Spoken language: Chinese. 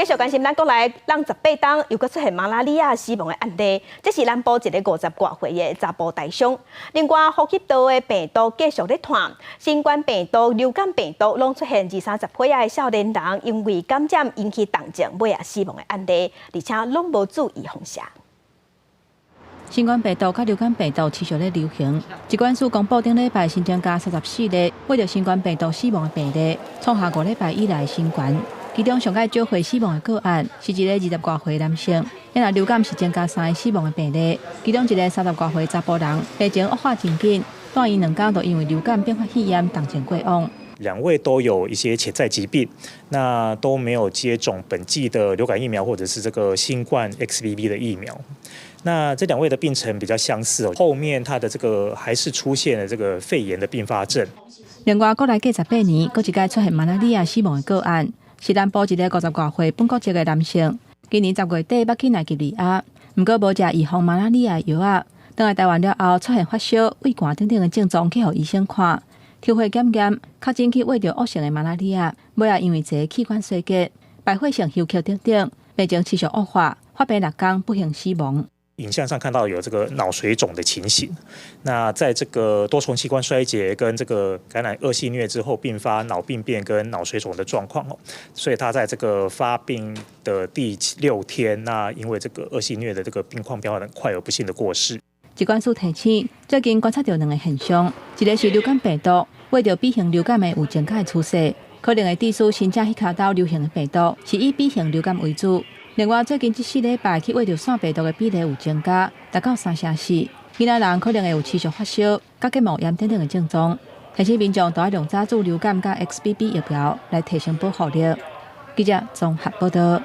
继续关心咱国内人18档又搁出现马拉利亚死亡的案例，这是南部一个50多岁的查甫大兄。另外，呼吸道的病毒继续咧传，新冠病毒、流感病毒拢出现20、30岁的少年人因为感染引起重症尾啊死亡的案例，而且拢无注意防下。 新冠病毒甲流感病毒持续咧流行。疾管署公布顶礼拜新增加34例为着新冠病毒死亡的病例，创下5礼拜以来新高。其中上届少岁死亡的个案是一个20多岁男性，因为流感是增加3个死亡的病例，其中一个30多岁查甫人病情恶化真紧，断医2天就因为流感并发肺炎重症过往。 2位都有一些潜在疾病，那都没有接种本季的流感疫苗或者是这个新冠 XBB 的疫苗。那这2位的病程比较相似哦，后面他的这个还是出现了这个肺炎的并发症。另外，国内过18年，搁一届出现马拉利亚死亡的个案，是南部一个50多岁本国籍的男性，今年10月底捌去奈及利亚，不过无食预防马拉利亚药啊，等来台湾了后出现发烧、胃寒等等的症状，去互医生看。 抽血检验，确诊去患着恶性的马拉利亚，尾也因为一个器官衰竭、败血性休克等等，病情持续恶化，发病6天不幸死亡。影像上看到有这个脑水肿的情形，那在这个多重器官衰竭跟这个感染恶性疟之后，并发脑病变跟脑水肿的状况哦，所以他在这个发病的第6天，那因为这个恶性疟的这个病况变化很快，而不幸的过世。 疾管署提醒，最近观察到2个现象，一个是流感病毒，为着 B 型流感的有增加的趋势，可能会致使新正迄卡刀流行的病毒是以 B 型流感为主。另外，最近这4礼拜去为着腺病毒的比例有增加，达到3成4。其他人可能会有持续发烧、甲结膜炎等等的症状，提醒民众都要用早注流感甲 XBB 疫苗来提升保护力。记者综合报道。